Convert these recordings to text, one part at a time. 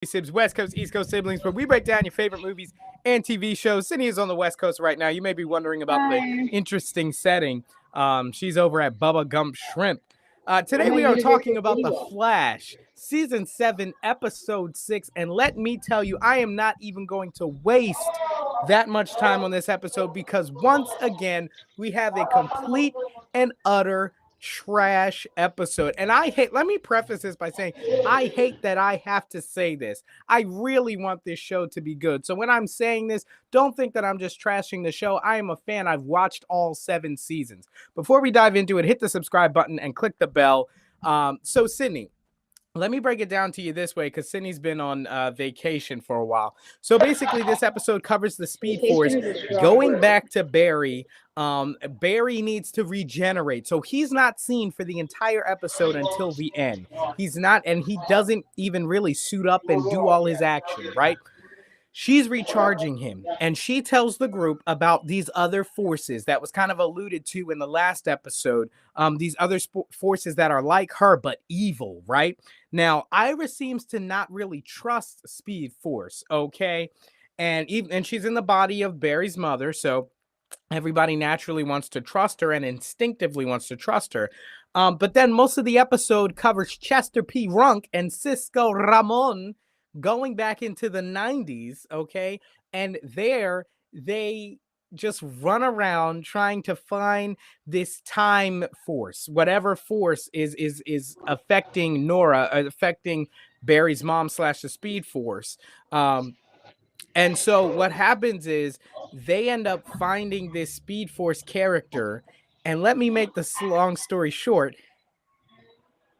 Sibs, West Coast, East Coast siblings, where we break down your favorite movies and TV shows. Sydney is on the West Coast right now. You may be wondering about the Hi. interesting setting. She's over at Bubba Gump Shrimp. I Today might we need are to go talking to about The Vigo. Flash, Season 7, Episode 6. And let me tell you, I am not even going to waste that much time on this episode because once again, we have a complete and utter trash episode. And let me preface this by saying, I hate that I have to say this. I really want this show to be good. So when I'm saying this, don't think that I'm just trashing the show. I am a fan. I've watched all 7 seasons. Before we dive into it, hit the subscribe button and click the bell. So Sydney, let me break it down to you this way because Sydney's been on vacation for a while. So basically, this episode covers the Speed Force Vacation is a strong going word. back to Barry. Barry needs to regenerate. So he's not seen for the entire episode until the end. He's not, and he doesn't even really suit up and do all his action, right? She's recharging him, and she tells the group about these other forces that was kind of alluded to in the last episode. These other forces that are like her but evil, right? Now, Iris seems to not really trust Speed Force, okay? And she's in the body of Barry's mother, so everybody naturally wants to trust her and instinctively wants to trust her. But then most of the episode covers Chester P. Runk and Cisco Ramon going back into the 90s, okay? And there they just run around trying to find this time force, whatever force is affecting Nora, affecting Barry's mom / the Speed Force. And so what happens is they end up finding this Speed Force character. And let me make this long story short.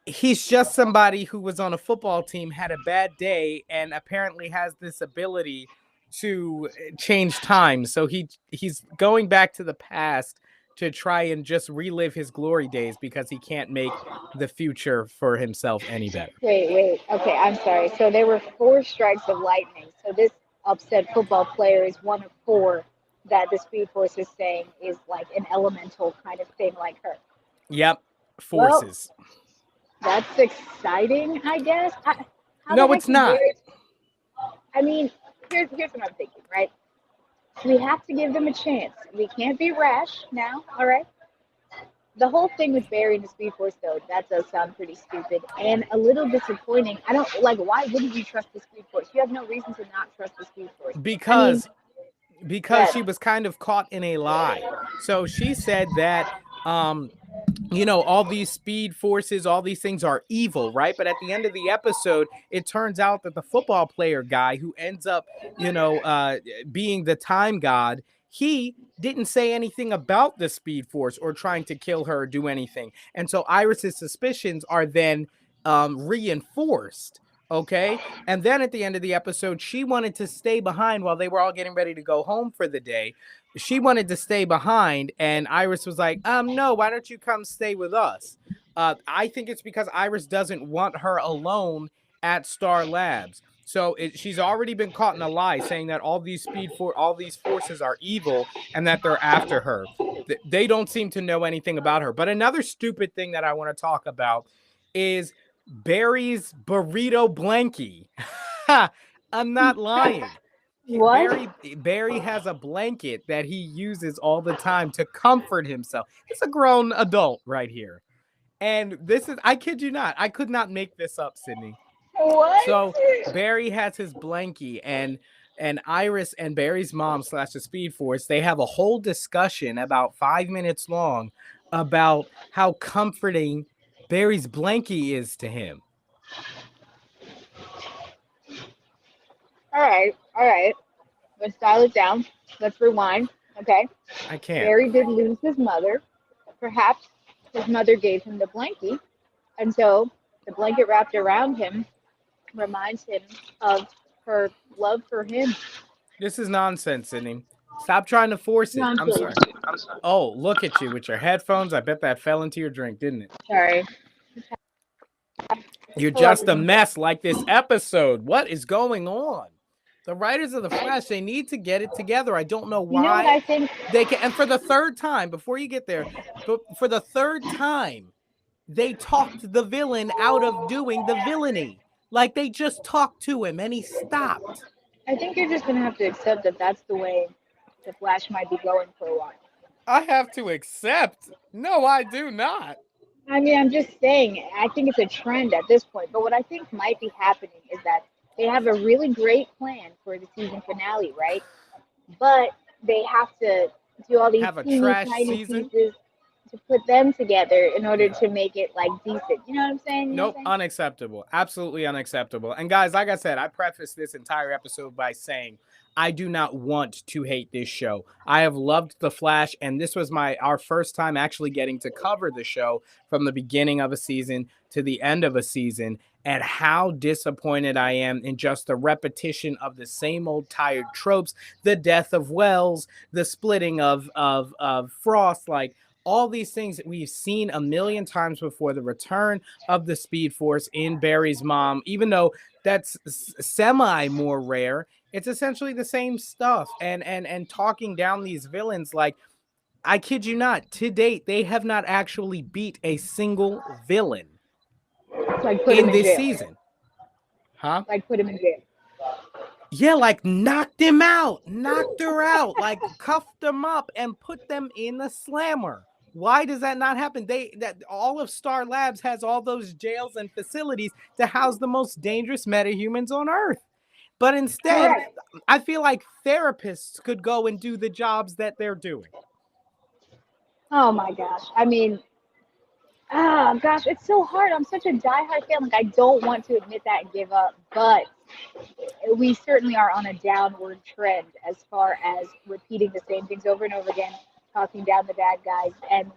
He's just somebody who was on a football team, had a bad day, and apparently has this ability to change time. So he's going back to the past to try and just relive his glory days because he can't make the future for himself any better. Wait. Okay, I'm sorry. So there were 4 strikes of lightning. So this upset football player is one of 4 that the Speed Force is saying is like an elemental kind of thing like her. Yep, Well, forces. that's exciting, I guess. How the No, heck it's did not. Barry? I mean, here's what I'm thinking, right? We have to give them a chance. We can't be rash now, all right? The whole thing with Barry and the Speed Force, though, that does sound pretty stupid and a little disappointing. I don't like. Why wouldn't you trust the Speed Force? You have no reason to not trust the Speed Force. I mean, because that she was kind of caught in a lie. So she said that all these speed forces, all these things are evil, right? But at the end of the episode, it turns out that the football player guy who ends up, being the time god, he didn't say anything about the Speed Force or trying to kill her or do anything. And so Iris's suspicions are then reinforced. Okay. And then at the end of the episode, she wanted to stay behind while they were all getting ready to go home for the day. She wanted to stay behind, and Iris was like, no, why don't you come stay with us? I think it's because Iris doesn't want her alone at Star Labs. So she's already been caught in a lie, saying that all these forces are evil and that they're after her. They don't seem to know anything about her. But another stupid thing that I want to talk about is Barry's burrito blankie. I'm not lying. what? Barry has a blanket that he uses all the time to comfort himself. He's a grown adult right here. And I kid you not, I could not make this up, Sydney. What? So Barry has his blankie, and Iris and Barry's mom / the Speed Force, they have a whole discussion about 5 minutes long about how comforting Barry's blankie is to him. All right. Let's dial it down. Let's rewind. Okay. I can't. Barry did lose his mother. Perhaps his mother gave him the blankie, and so the blanket wrapped around him reminds him of her love for him. This is nonsense, Sydney. Stop trying to force it. I'm Nonsense. sorry. Oh, look at you with your headphones. I bet that fell into your drink, didn't it? Sorry. You're Pull out just the a mess like this episode. What is going on? The writers of The Flash, they need to get it together. I don't know You know what I why think? they can. And for the third time, before you get there, but for the third time, they talked the villain out of doing the villainy. Like they just talked to him and he stopped. I think you're just gonna have to accept that that's the way the Flash might be going for a while. I have to accept. No, I do not. I mean, I'm just saying, I think it's a trend at this point. But what I think might be happening is that they have a really great plan for the season finale, right? But they have to do all these Have a teeny trash tiny season? pieces to put them together in order No. to make it like decent. You know what I'm saying? You know what Nope, I'm saying? unacceptable. Absolutely unacceptable. And guys, like I said, I prefaced this entire episode by saying I do not want to hate this show. I have loved The Flash, and this was our first time actually getting to cover the show from the beginning of a season to the end of a season. And how disappointed I am in just the repetition of the same old tired tropes, the death of Wells, the splitting of Frost, like all these things that we've seen a million times before, the return of the Speed Force in Barry's mom, even though that's semi more rare, it's essentially the same stuff. And talking down these villains, like I kid you not, to date they have not actually beat a single villain It's like put him in in this jail. season. Huh? Like put him in jail. Yeah, like knocked him out, knocked her out, like cuffed them up and put them in the slammer. Why does that not happen? That all of Star Labs has all those jails and facilities to house the most dangerous metahumans on Earth. But instead, Correct. I feel like therapists could go and do the jobs that they're doing. Oh my gosh. I mean, gosh, it's so hard. I'm such a diehard fan. Like I don't want to admit that and give up, but we certainly are on a downward trend as far as repeating the same things over and over again, talking down the bad guys, and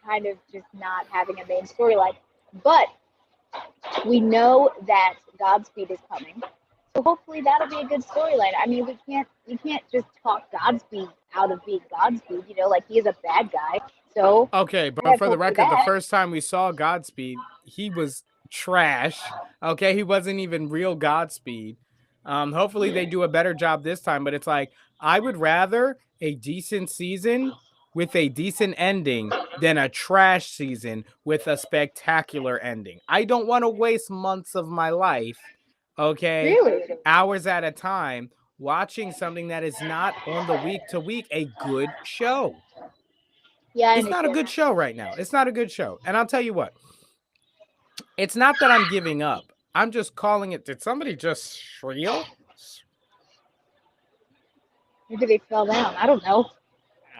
kind of just not having a main storyline. But we know that Godspeed is coming, so hopefully that'll be a good storyline. I mean, you can't just talk Godspeed out of being Godspeed. You know, like he is a bad guy. So Okay, I but have for the hope for record, the that. first time we saw Godspeed, he was trash. Okay, he wasn't even real Godspeed. Hopefully they do a better job this time, but it's like I would rather a decent season with a decent ending than a trash season with a spectacular ending. I don't want to waste months of my life, okay, Really? hours at a time watching something that is not on the week to week a good show. Yeah, I It's not a understand good that. show right now. It's not a good show. And I'll tell you what, it's not that I'm giving up. I'm just calling it. Did somebody just shriek? Maybe they fell down. I don't know.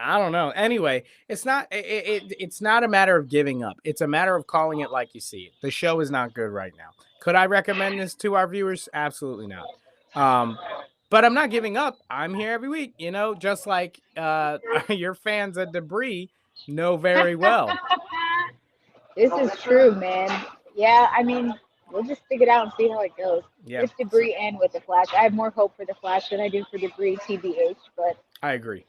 I don't know. Anyway, it's not a matter of giving up. It's a matter of calling it like you see it. The show is not good right now. Could I recommend this to our viewers? Absolutely not. But I'm not giving up. I'm here every week, just like your fans of Debris know very well. This is true, man. Yeah, I mean, we'll just stick it out and see how it goes. Yeah, With Debris and with the Flash. I have more hope for the Flash than I do for Debris, TBH, but I agree.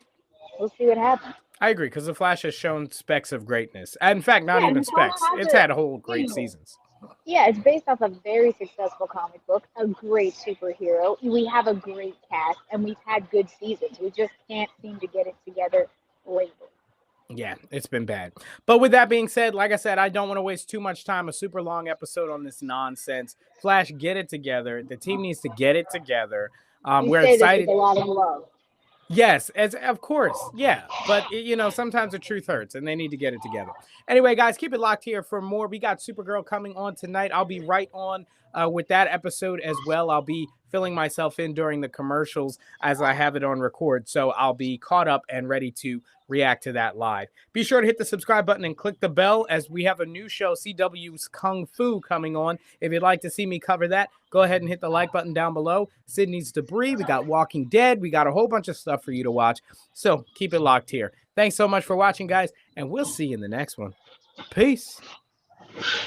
we'll see what happens. I agree, because the Flash has shown specks of greatness. In fact, not Yeah, even and Tom specks. has It's a, had whole great seasons. yeah, it's based off a very successful comic book, a great superhero. We have a great cast, and we've had good seasons. We just can't seem to get it together lately. Yeah, it's been bad. But with that being said, like I said, I don't want to waste too much time. A super long episode on this nonsense. Flash, get it together. The team needs to get it together. You We're say this with excited. a lot of love. Yes, as of course, yeah. But sometimes the truth hurts, and they need to get it together. Anyway, guys, keep it locked here for more. We got Supergirl coming on tonight. I'll be right on with that episode as well. I'll be filling myself in during the commercials as I have it on record, so I'll be caught up and ready to react to that live. Be sure to hit the subscribe button and click the bell, as we have a new show, CW's Kung Fu, coming on. If you'd like to see me cover that, go ahead and hit the like button down below. Sydney's Debris, we got Walking Dead, we got a whole bunch of stuff for you to watch, so keep it locked here. Thanks so much for watching, guys, and we'll see you in the next one. Peace.